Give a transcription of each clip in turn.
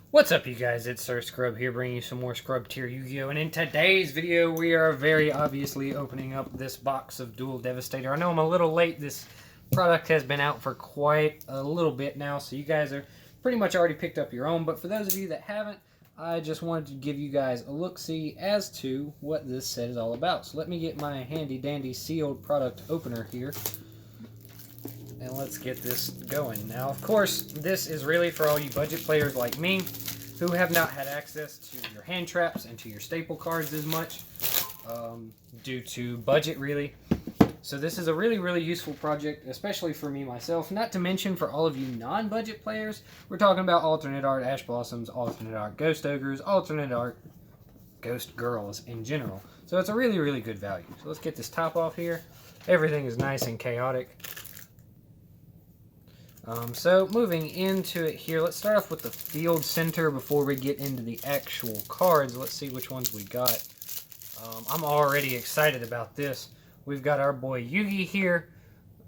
What's up, you guys? It's Sir Scrub here, bringing you some more Scrub Tier Yu-Gi-Oh! And in today's video, we are very obviously opening up this box of Duel Devastator. I know I'm a little late. This product has been out for quite a little bit now, so you guys are pretty much already picked up your own. But for those of you that haven't, I just wanted to give you guys a look-see as to what this set is all about. So let me get my handy-dandy sealed product opener here. And let's get this going. Now, of course, this is really for all you budget players like me who have not had access to your hand traps and to your staple cards as much due to budget, really. So this is a really useful project, especially for me myself. Not to mention for all of you non-budget players, we're talking about alternate art Ash Blossoms, alternate art Ghost Ogres, alternate art Ghost Girls in general. So it's a really good value. So let's get this top off here. Everything is nice and chaotic. So moving into it here, let's start off with the field center before we get into the actual cards. Let's see which ones we got. I'm already excited about this. We've got our boy Yugi here,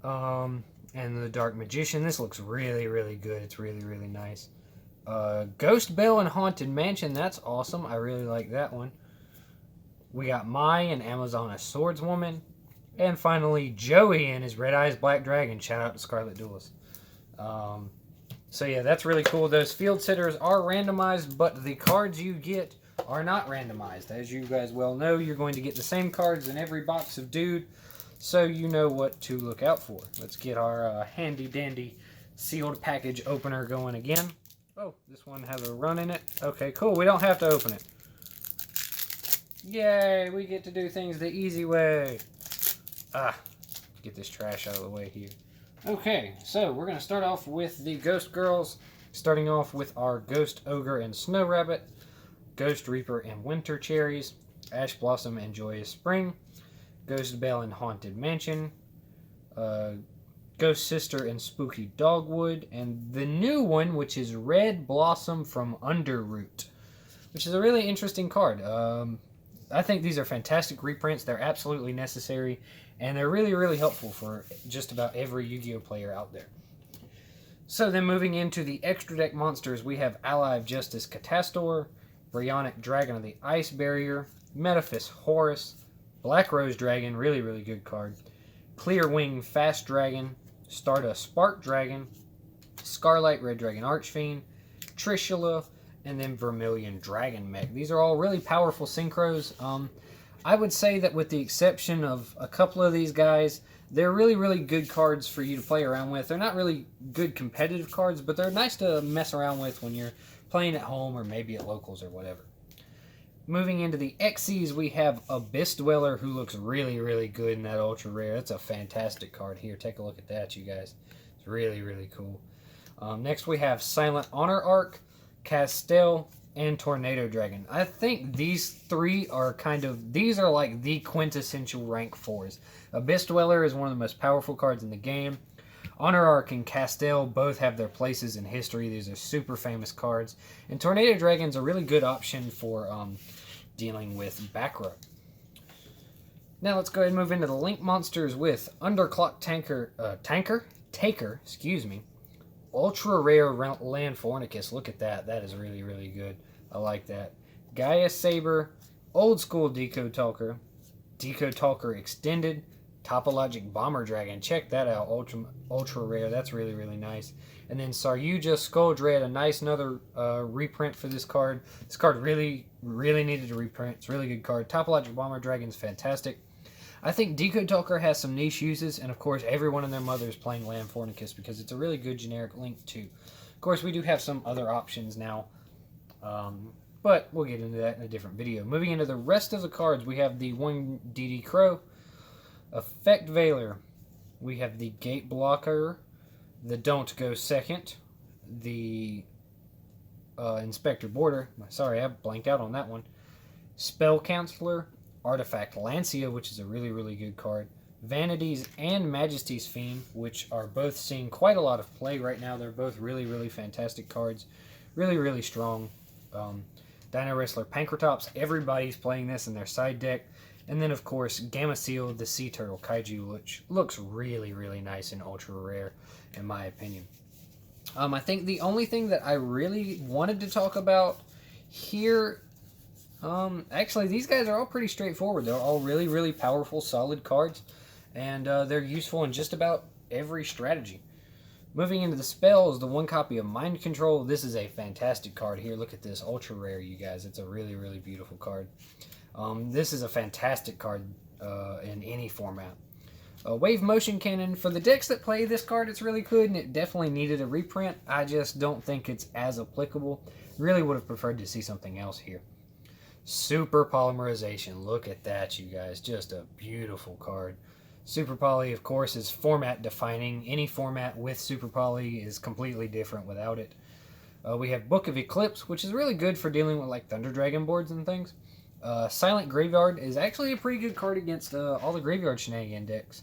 and the Dark Magician. This looks really good. It's really nice. Ghost Belle and Haunted Mansion. That's awesome. I really like that one. We got Mai and Amazon as Swordswoman. And finally, Joey and his Red Eyes Black Dragon. Shout out to Scarlet Duelist. So yeah, that's really cool. Those field sitters are randomized, but the cards you get are not randomized. As you guys well know, you're going to get the same cards in every box of Dude, so you know what to look out for. Let's get our handy-dandy sealed package opener going again. Oh, this one has a run in it. Okay, cool. We don't have to open it. Yay, we get to do things the easy way. Get this trash out of the way here. Okay, so we're going to start off with the Ghost Girls, starting off with our Ghost Ogre and Snow Rabbit, Ghost Reaper and Winter Cherries, Ash Blossom and Joyous Spring, Ghost Belle and Haunted Mansion, Ghost Sister and Spooky Dogwood, and the new one, which is Red Blossom from Underroot, which is a really interesting card. I think these are fantastic reprints. They're absolutely necessary, and they're really helpful for just about every Yu-Gi-Oh player out there. So then moving into the extra deck monsters, we have Ally of Justice Catastor, Bryonic Dragon of the Ice Barrier, Metaphys Horus, Black Rose Dragon, really good card, Clear Wing Fast Dragon, Stardust Spark Dragon, Scarlight Red Dragon Archfiend, Trishula, and then Vermilion Dragon Mech. These are all really powerful synchros. I would say that with the exception of a couple of these guys, they're really good cards for you to play around with. They're not really good competitive cards, but they're nice to mess around with when you're playing at home or maybe at locals or whatever. Moving into the Xyz, we have Abyss Dweller, who looks really good in that ultra rare. That's a fantastic card here. Take a look at that, you guys. It's really cool. Next we have Silent Honor Arc, Castel, and Tornado Dragon. I think these three are these are like the quintessential rank 4s. Abyss Dweller is one of the most powerful cards in the game. Honor Arc and Castel both have their places in history. These are super famous cards. And Tornado Dragon's a really good option for dealing with back row. Now let's go ahead and move into the Link monsters with Underclock Taker, excuse me. Ultra Rare Land Fornicus. Look at that. That is really good. I like that. Gaia Saber, Old School Decode Talker, Decode Talker Extended, Topologic Bomber Dragon. Check that out. Ultra Rare. That's really nice. And then Saryuja Skull Dread. A nice another reprint for this card. This card really needed a reprint. It's a really good card. Topologic Bomber Dragon is fantastic. I think Decode Talker has some niche uses, and of course everyone and their mother is playing Land Fornicus because it's a really good generic link too. Of course we do have some other options now, but we'll get into that in a different video. Moving into the rest of the cards, we have the 1 DD Crow, Effect Veiler, we have the Gate Blocker, the Don't Go Second, the Inspector Border, sorry I blanked out on that one, Spell Counselor, Artifact Lancia, which is a really good card, Vanities and Majesty's Fiend, which are both seeing quite a lot of play right now. They're both really fantastic cards, really strong. Dino Wrestler Pankratops, everybody's playing this in their side deck. And then of course Gamma Seal, the Sea Turtle Kaiju, which looks really nice and ultra rare in my opinion. I think the only thing that I really wanted to talk about here, actually, these guys are all pretty straightforward. They're all really, really powerful, solid cards, and they're useful in just about every strategy. Moving into the spells, the one copy of Mind Control. This is a fantastic card here. Look at this, ultra rare, you guys. It's a really, really beautiful card. This is a fantastic card in any format. Wave Motion Cannon. For the decks that play this card, it's really good, and it definitely needed a reprint. I just don't think it's as applicable. Really would have preferred to see something else here. Super Polymerization. Look at that, you guys. Just a beautiful card. Super Poly, of course, is format defining. Any format with Super Poly is completely different without it. We have Book of Eclipse, which is really good for dealing with like Thunder Dragon boards and things. Silent Graveyard is actually a pretty good card against all the Graveyard Shenanigan decks.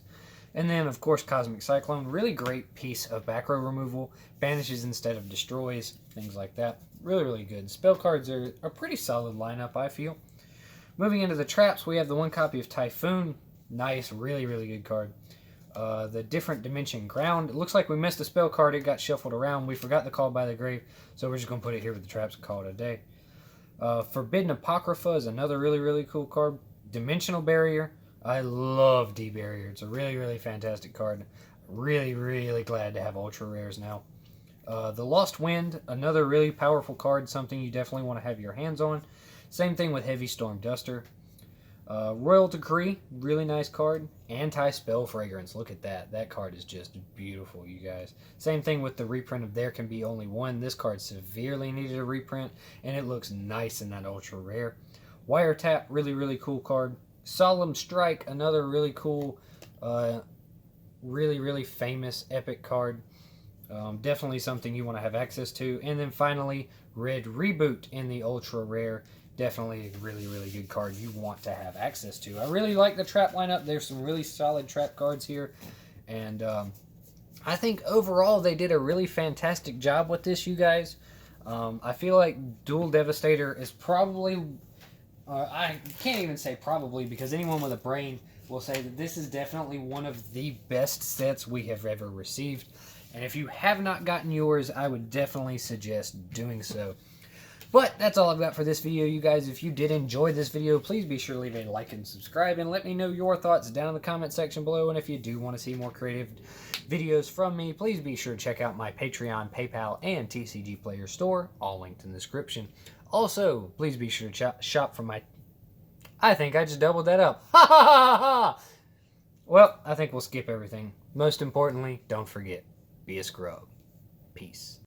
And then, of course, Cosmic Cyclone. Really great piece of back row removal. Banishes instead of destroys. Things like that. Really, really good. Spell cards are a pretty solid lineup, I feel. Moving into the traps, we have the one copy of Typhoon. Nice, really, really good card. The Different Dimension Ground. It looks like we missed a spell card. It got shuffled around. We forgot the Call by the Grave, so we're just going to put it here with the traps and call it a day. Forbidden Apocrypha is another really, really cool card. Dimensional Barrier. I love D-Barrier. It's a really, really fantastic card. Really, really glad to have ultra rares now. The Lost Wind, another really powerful card, something you definitely want to have your hands on. Same thing with Heavy Storm Duster. Royal Decree, really nice card. Anti-Spell Fragrance, look at that. That card is just beautiful, you guys. Same thing with the reprint of There Can Be Only One. This card severely needed a reprint, and it looks nice in that ultra rare. Wiretap, really, really cool card. Solemn Strike, another really cool, really, really famous epic card. Definitely something you want to have access to. And then finally, Red Reboot in the ultra rare. Definitely a really, really good card you want to have access to. I really like the trap lineup. There's some really solid trap cards here. And I think overall they did a really fantastic job with this, you guys. I feel like Duel Devastator is probably... I can't even say probably, because anyone with a brain will say that this is definitely one of the best sets we have ever received. And if you have not gotten yours, I would definitely suggest doing so. But that's all I've got for this video, you guys. If you did enjoy this video, please be sure to leave a like and subscribe, and let me know your thoughts down in the comment section below. And if you do want to see more creative videos from me, please be sure to check out my Patreon, PayPal, and TCG Player store, all linked in the description. Also, please be sure to shop from my... I think I just doubled that up. Ha ha ha ha! Well, I think we'll skip everything. Most importantly, don't forget, be a scrub. Peace.